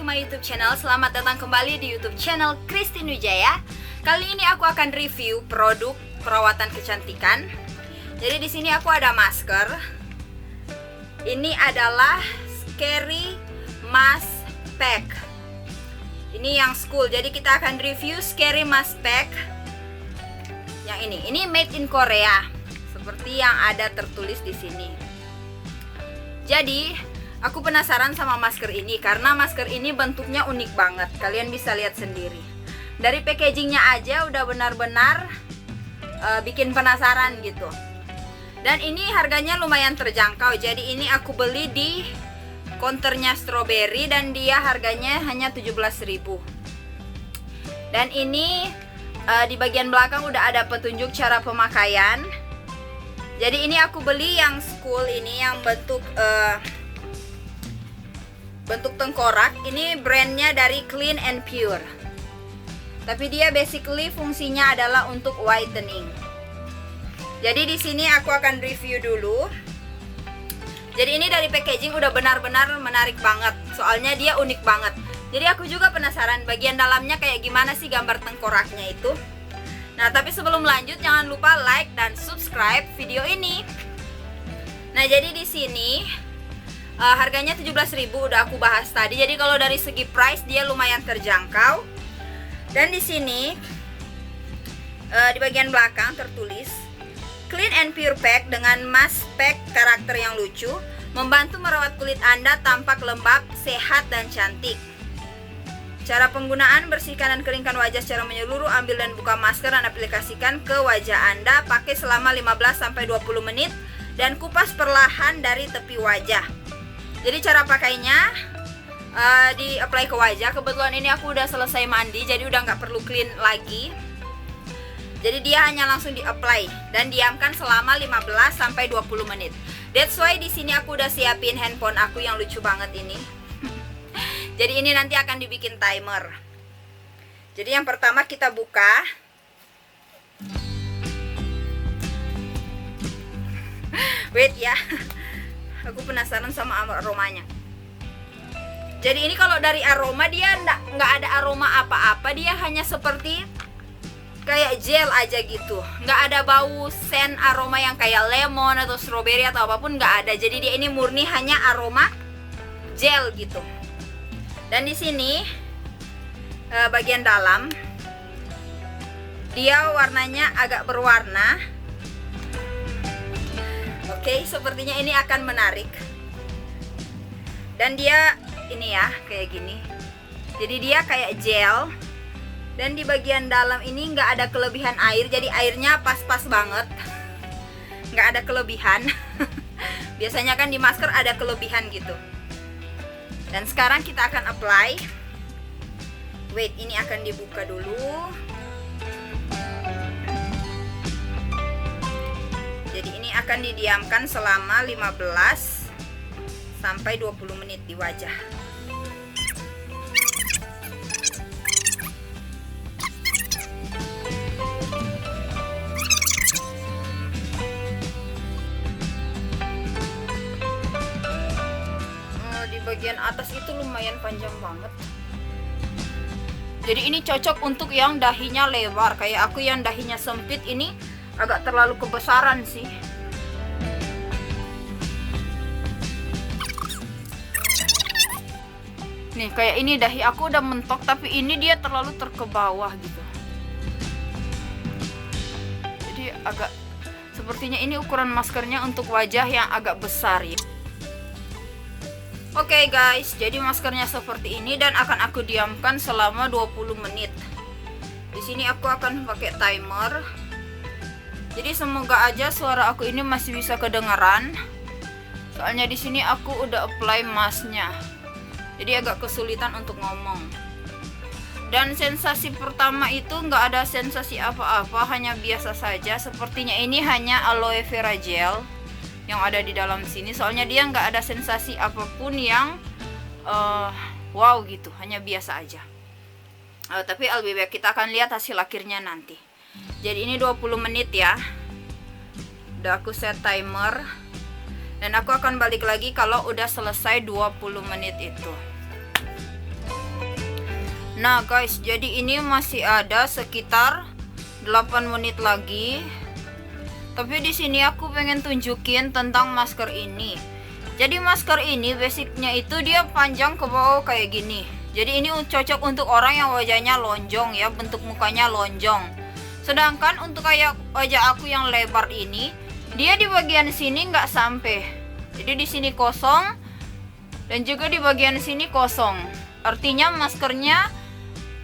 to my YouTube channel. Selamat datang kembali di YouTube channel Christine Wijaya. Kali ini aku akan review produk perawatan kecantikan. Jadi di sini aku ada masker. Ini adalah Scary Mask Pack. Ini yang school. Jadi kita akan review Scary Mask Pack. Yang ini made in Korea. Seperti yang ada tertulis di sini. Jadi aku penasaran sama masker ini karena masker ini bentuknya unik banget. Kalian bisa lihat sendiri. Dari packagingnya aja udah benar-benar bikin penasaran gitu. Dan ini harganya lumayan terjangkau. Jadi ini aku beli di counternya Strawberry dan dia harganya hanya 17.000. Dan ini di bagian belakang udah ada petunjuk cara pemakaian. Jadi ini aku beli yang school ini yang bentuk tengkorak. Ini brandnya dari Clean and Pure. Tapi dia basically fungsinya adalah untuk whitening. Jadi di sini aku akan review dulu. Jadi ini dari packaging udah benar-benar menarik banget. Soalnya dia unik banget. Jadi aku juga penasaran bagian dalamnya kayak gimana sih gambar tengkoraknya itu. Nah, tapi sebelum lanjut jangan lupa like dan subscribe video ini. Nah, jadi di sini harganya 17.000 udah aku bahas tadi. Jadi kalau dari segi price dia lumayan terjangkau. Dan di sini di bagian belakang tertulis Clean and Pure Pack dengan mask pack karakter yang lucu, membantu merawat kulit Anda tampak lembab, sehat dan cantik. Cara penggunaan: bersihkan dan keringkan wajah secara menyeluruh, ambil dan buka masker dan aplikasikan ke wajah Anda, pakai selama 15-20 menit dan kupas perlahan dari tepi wajah. Jadi cara pakainya di apply ke wajah. Kebetulan ini aku udah selesai mandi jadi udah nggak perlu clean lagi. Jadi dia hanya langsung di apply dan diamkan selama 15-20 menit. That's why di sini aku udah siapin handphone aku yang lucu banget ini. Jadi ini nanti akan dibikin timer. Jadi yang pertama kita buka. Wait ya. Aku penasaran sama aromanya. Jadi ini kalau dari aroma dia nggak ada aroma apa-apa. Dia hanya seperti kayak gel aja gitu. Nggak ada bau scent aroma yang kayak lemon atau strawberry atau apapun, nggak ada. Jadi dia ini murni hanya aroma gel gitu. Dan di sini bagian dalam dia warnanya agak berwarna. Oke, sepertinya ini akan menarik. Dan dia ini ya kayak gini. Jadi dia kayak gel. Dan di bagian dalam ini nggak ada kelebihan air. Jadi airnya pas-pas banget. Nggak ada kelebihan. Biasanya kan di masker ada kelebihan gitu. Dan sekarang kita akan apply. Wait, ini akan dibuka dulu. Jadi ini akan didiamkan selama 15-20 menit di wajah. Bagian atas itu lumayan panjang banget. Jadi ini cocok untuk yang dahinya lebar. Kayak aku yang dahinya sempit ini agak terlalu kebesaran sih. Nih kayak ini dahi aku udah mentok, tapi ini dia terlalu terkebawah gitu. Jadi agak sepertinya ini ukuran maskernya untuk wajah yang agak besar ya. Oke guys, jadi maskernya seperti ini dan akan aku diamkan selama 20 menit. Di sini aku akan pakai timer. Jadi semoga aja suara aku ini masih bisa kedengaran. Soalnya di sini aku udah apply masknya. Jadi agak kesulitan untuk ngomong. Dan sensasi pertama itu nggak ada sensasi apa-apa, hanya biasa saja. Sepertinya ini hanya aloe vera gel yang ada di dalam sini, soalnya dia nggak ada sensasi apapun yang wow gitu, hanya biasa aja. Tapi lebih baik kita akan lihat hasil akhirnya nanti. Jadi ini 20 menit ya. Udah aku set timer. Dan aku akan balik lagi kalau udah selesai 20 menit itu. Nah guys, jadi ini masih ada sekitar 8 menit lagi. Tapi di sini aku pengen tunjukin tentang masker ini. Jadi masker ini basicnya itu dia panjang ke bawah kayak gini. Jadi ini cocok untuk orang yang wajahnya lonjong ya, bentuk mukanya lonjong. Sedangkan untuk kayak wajah aku yang lebar ini, dia di bagian sini nggak sampai. Jadi di sini kosong dan juga di bagian sini kosong. Artinya maskernya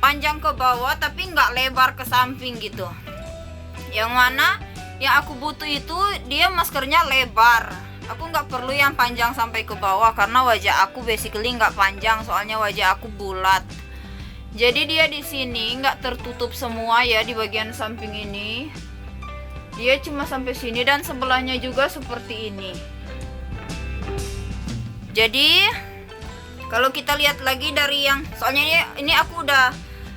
panjang ke bawah tapi nggak lebar ke samping gitu. Yang mana yang aku butuh itu dia maskernya lebar. Aku nggak perlu yang panjang sampai ke bawah karena wajah aku basically nggak panjang, soalnya wajah aku bulat. Jadi dia di sini nggak tertutup semua ya di bagian samping ini. Dia cuma sampai sini dan sebelahnya juga seperti ini. Jadi kalau kita lihat lagi dari yang, soalnya ini aku udah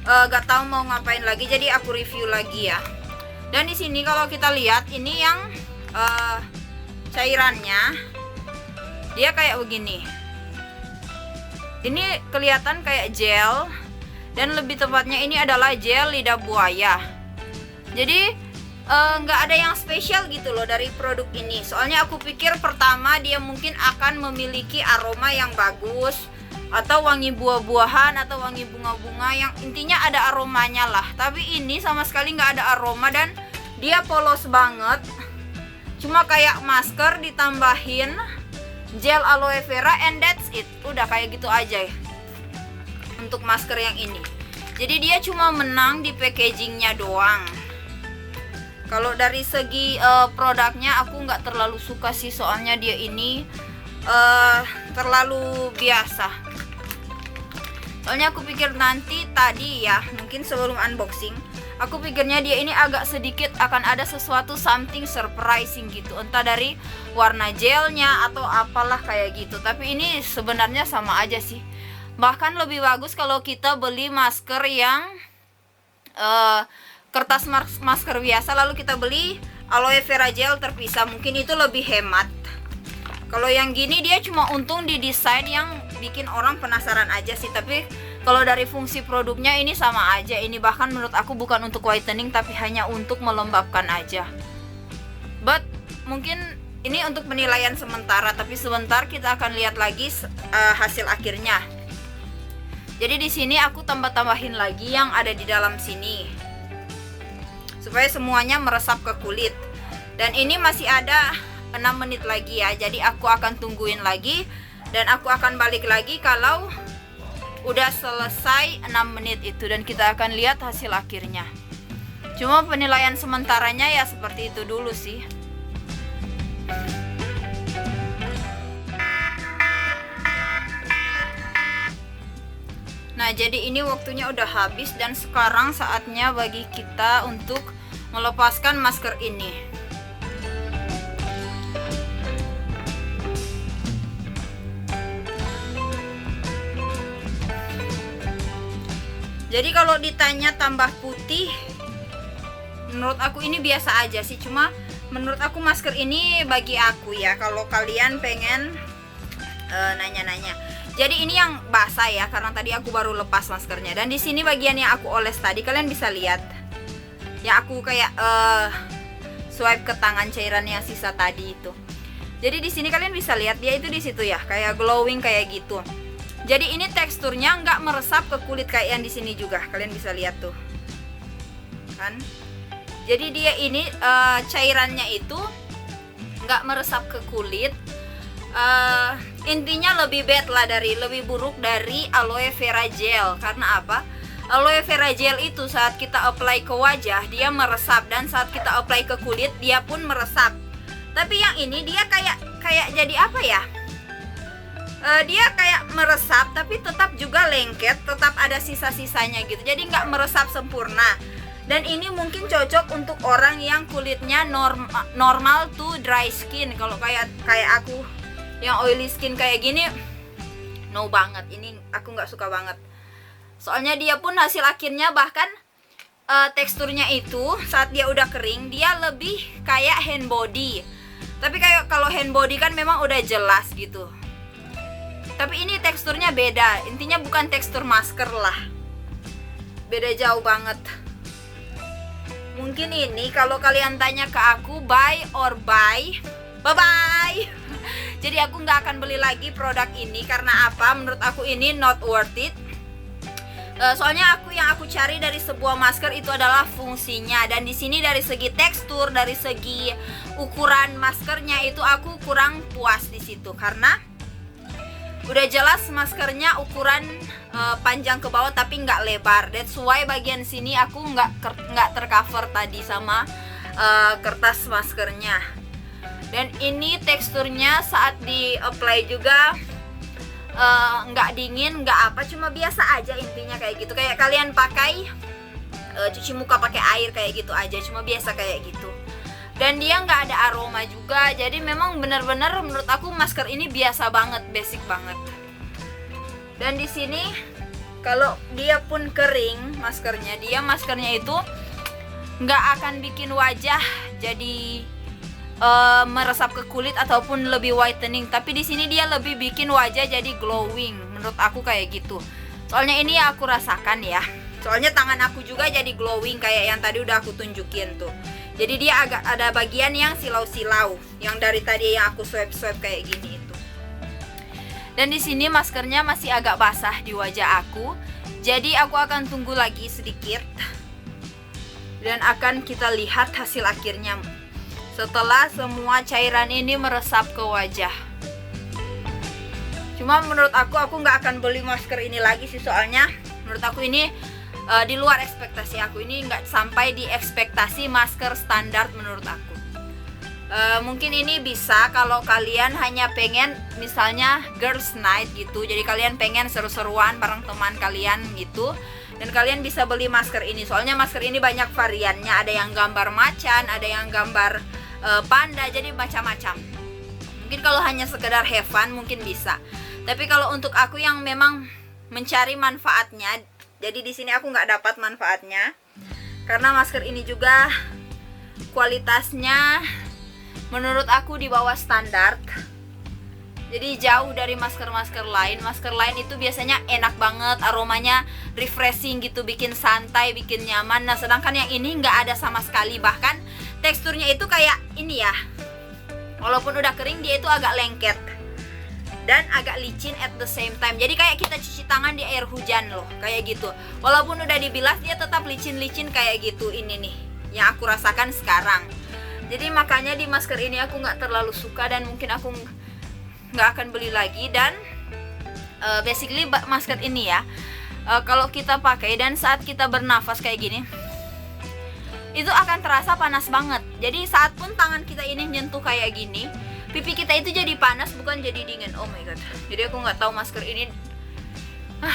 gak tahu mau ngapain lagi, jadi aku review lagi ya. Dan di sini kalau kita lihat ini yang cairannya dia kayak begini. Ini kelihatan kayak gel dan lebih tepatnya ini adalah gel lidah buaya. Jadi nggak ada yang spesial gitu loh dari produk ini. Soalnya aku pikir pertama dia mungkin akan memiliki aroma yang bagus, atau wangi buah-buahan, atau wangi bunga-bunga, yang intinya ada aromanya lah. Tapi ini sama sekali nggak ada aroma dan dia polos banget. Cuma kayak masker ditambahin gel aloe vera and that's it. Udah kayak gitu aja ya untuk masker yang ini. Jadi dia cuma menang di packagingnya doang. Kalau dari segi produknya aku nggak terlalu suka sih, soalnya dia ini terlalu biasa. Soalnya aku pikir nanti tadi ya, mungkin sebelum unboxing, aku pikirnya dia ini agak sedikit akan ada sesuatu something surprising gitu, entah dari warna gelnya atau apalah kayak gitu. Tapi ini sebenarnya sama aja sih. Bahkan lebih bagus kalau kita beli masker yang kertas masker biasa lalu kita beli aloe vera gel terpisah, mungkin itu lebih hemat. Kalau yang gini dia cuma untung di desain yang bikin orang penasaran aja sih. Tapi kalau dari fungsi produknya ini sama aja. Ini bahkan menurut aku bukan untuk whitening tapi hanya untuk melembabkan aja. But mungkin ini untuk penilaian sementara, tapi sebentar kita akan lihat lagi hasil akhirnya. Jadi di sini aku tambah-tambahin lagi yang ada di dalam sini supaya semuanya meresap ke kulit. Dan ini masih ada 6 menit lagi ya, jadi aku akan tungguin lagi dan aku akan balik lagi kalau udah selesai 6 menit itu dan kita akan lihat hasil akhirnya. Cuma penilaian sementaranya ya seperti itu dulu sih. Nah, jadi ini waktunya udah habis dan sekarang saatnya bagi kita untuk melepaskan masker ini. Jadi kalau ditanya tambah putih, menurut aku ini biasa aja sih. Cuma menurut aku masker ini bagi aku ya, kalau kalian pengen nanya-nanya. Jadi ini yang basah ya, karena tadi aku baru lepas maskernya. Dan di sini bagian yang aku oles tadi kalian bisa lihat. Ya aku kayak swipe ke tangan cairan yang sisa tadi itu. Jadi di sini kalian bisa lihat dia itu di situ ya, kayak glowing kayak gitu. Jadi ini teksturnya nggak meresap ke kulit kayak yang di sini juga. Kalian bisa lihat tuh, kan? Jadi dia ini cairannya itu nggak meresap ke kulit. Intinya lebih lebih buruk dari aloe vera gel. Karena apa? Aloe vera gel itu saat kita apply ke wajah dia meresap, dan saat kita apply ke kulit dia pun meresap. Tapi yang ini dia kayak jadi apa ya? Dia kayak meresap tapi tetap juga lengket, tetap ada sisa-sisanya gitu. Jadi nggak meresap sempurna. Dan ini mungkin cocok untuk orang yang kulitnya normal to dry skin. Kalau kayak aku yang oily skin kayak gini, no banget. Ini aku nggak suka banget. Soalnya dia pun hasil akhirnya bahkan teksturnya itu saat dia udah kering dia lebih kayak hand body. Tapi kayak kalau hand body kan memang udah jelas gitu. Tapi ini teksturnya beda. Intinya bukan tekstur masker lah. beda jauh banget. Mungkin ini kalau kalian tanya ke aku buy or buy, bye bye. Jadi aku nggak akan beli lagi produk ini. Karena apa? Menurut aku ini not worth it. Soalnya yang aku cari dari sebuah masker itu adalah fungsinya, dan di sini dari segi tekstur, dari segi ukuran maskernya itu aku kurang puas di situ, karena udah jelas maskernya ukuran panjang ke bawah tapi nggak lebar. That's why bagian sini aku nggak tercover tadi sama kertas maskernya. Dan ini teksturnya saat di apply juga nggak dingin, nggak apa, cuma biasa aja intinya kayak gitu. Kayak kalian pakai cuci muka pakai air kayak gitu aja, cuma biasa kayak gitu. Dan dia nggak ada aroma juga. Jadi memang benar-benar menurut aku masker ini biasa banget, basic banget. Dan di sini kalau dia pun kering maskernya itu nggak akan bikin wajah jadi meresap ke kulit ataupun lebih whitening, tapi di sini dia lebih bikin wajah jadi glowing. Menurut aku kayak gitu. Soalnya ini aku rasakan ya. Soalnya tangan aku juga jadi glowing kayak yang tadi udah aku tunjukin tuh. Jadi dia agak ada bagian yang silau-silau, yang dari tadi yang aku swipe kayak gini itu. Dan di sini maskernya masih agak basah di wajah aku. Jadi aku akan tunggu lagi sedikit. Dan akan kita lihat hasil akhirnya setelah semua cairan ini meresap ke wajah. Cuma menurut aku nggak akan beli masker ini lagi sih, soalnya menurut aku ini di luar ekspektasi aku. Ini nggak sampai di ekspektasi masker standar menurut aku. Mungkin ini bisa kalau kalian hanya pengen misalnya girls night gitu, jadi kalian pengen seru-seruan bareng teman kalian gitu, dan kalian bisa beli masker ini. Soalnya masker ini banyak variannya, ada yang gambar macan, ada yang gambar panda, jadi macam-macam. Mungkin kalau hanya sekedar have fun mungkin bisa. Tapi kalau untuk aku yang memang mencari manfaatnya, jadi di sini aku nggak dapat manfaatnya. Karena masker ini juga kualitasnya menurut aku di bawah standar. Jadi jauh dari masker-masker lain. Masker lain itu biasanya enak banget, aromanya refreshing gitu, bikin santai, bikin nyaman. Nah sedangkan yang ini nggak ada sama sekali. Bahkan teksturnya itu kayak ini ya, walaupun udah kering dia itu agak lengket dan agak licin at the same time. Jadi kayak kita cuci tangan di air hujan loh, kayak gitu. Walaupun udah dibilas dia tetap licin-licin kayak gitu. Ini nih yang aku rasakan sekarang. Jadi makanya di masker ini aku nggak terlalu suka, dan mungkin aku nggak akan beli lagi. Dan basically masker ini ya, kalau kita pakai dan saat kita bernafas kayak gini, itu akan terasa panas banget. Jadi saat pun tangan kita ini nyentuh kayak gini, pipi kita itu jadi panas, bukan jadi dingin. Oh my god. Jadi aku nggak tahu masker ini,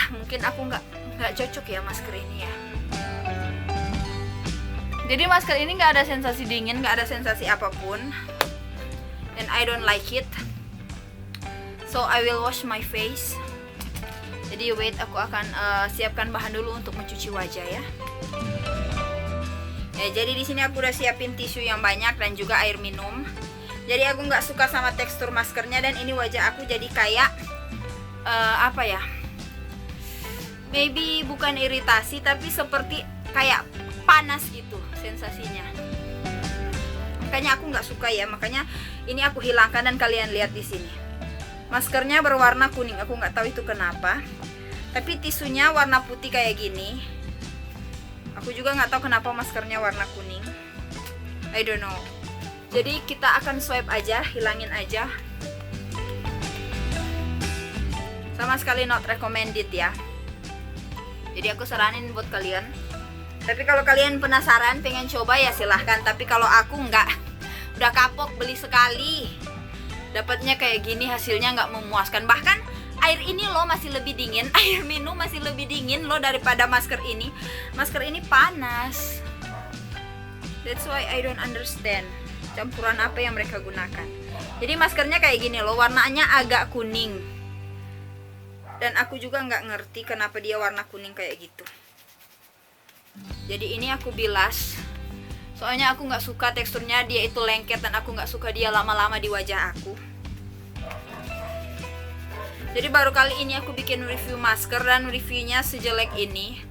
mungkin aku nggak cocok ya masker ini ya. Jadi masker ini nggak ada sensasi dingin, nggak ada sensasi apapun, and I don't like it. So I will wash my face. Jadi wait, aku akan siapkan bahan dulu untuk mencuci wajah ya. Ya, jadi di sini aku udah siapin tisu yang banyak dan juga air minum. Jadi aku nggak suka sama tekstur maskernya, dan ini wajah aku jadi kayak apa ya? Maybe bukan iritasi, tapi seperti kayak panas gitu sensasinya. Makanya aku nggak suka ya. Makanya ini aku hilangkan, dan kalian lihat di sini. Maskernya berwarna kuning. Aku nggak tahu itu kenapa. Tapi tisunya warna putih kayak gini. Aku juga nggak tahu kenapa maskernya warna kuning. I don't know. Jadi kita akan swipe aja, hilangin aja. Sama sekali not recommended ya. Jadi aku saranin buat kalian. Tapi kalau kalian penasaran pengen coba ya silahkan. Tapi kalau aku nggak, udah kapok beli sekali. Dapatnya kayak gini, hasilnya nggak memuaskan. Bahkan air ini loh masih lebih dingin, air minum masih lebih dingin loh daripada masker ini. Masker ini panas. That's why I don't understand campuran apa yang mereka gunakan. Jadi maskernya kayak gini loh, warnanya agak kuning. Dan aku juga nggak ngerti kenapa dia warna kuning kayak gitu. Jadi ini aku bilas. Soalnya aku nggak suka teksturnya, dia itu lengket, dan aku nggak suka dia lama-lama di wajah aku. Jadi baru kali ini aku bikin review masker, dan reviewnya sejelek ini.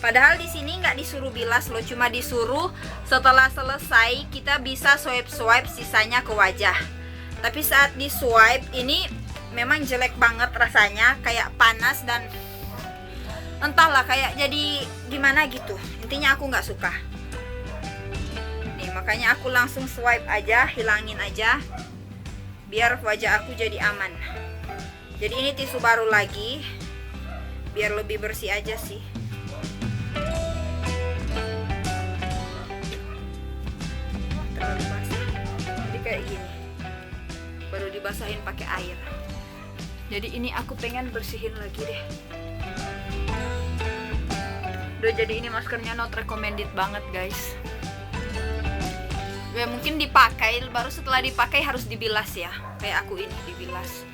Padahal di sini nggak disuruh bilas loh, cuma disuruh setelah selesai kita bisa swipe sisanya ke wajah. Tapi saat di swipe ini memang jelek banget rasanya, kayak panas dan entahlah, kayak jadi gimana gitu. Intinya aku nggak suka. Nih makanya aku langsung swipe aja, hilangin aja, biar wajah aku jadi aman. Jadi ini tisu baru lagi, biar lebih bersih aja sih. Terlalu basah. Jadi kayak gini. Baru dibasahin pakai air. Jadi ini aku pengen bersihin lagi deh. Udah, jadi ini maskernya not recommended banget guys. Ya mungkin dipakai, baru setelah dipakai harus dibilas ya. Kayak aku ini dibilas.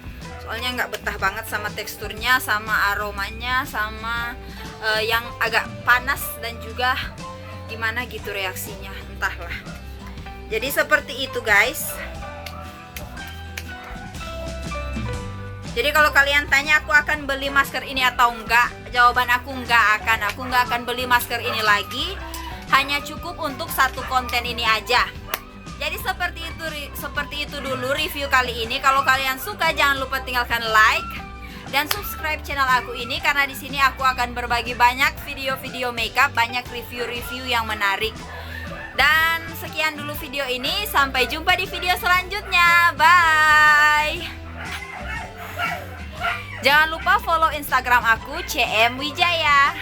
Soalnya nggak betah banget sama teksturnya, sama aromanya, sama yang agak panas dan juga gimana gitu reaksinya, entahlah. Jadi seperti itu guys. Jadi kalau kalian tanya aku akan beli masker ini atau enggak, jawaban aku enggak akan. Aku enggak akan beli masker ini lagi. Hanya cukup untuk satu konten ini aja. Jadi seperti itu dulu review kali ini. Kalau kalian suka jangan lupa tinggalkan like dan subscribe channel aku ini, karena di sini aku akan berbagi banyak video-video makeup, banyak review-review yang menarik. Dan sekian dulu video ini, sampai jumpa di video selanjutnya. Bye. Jangan lupa follow Instagram aku CM Wijaya.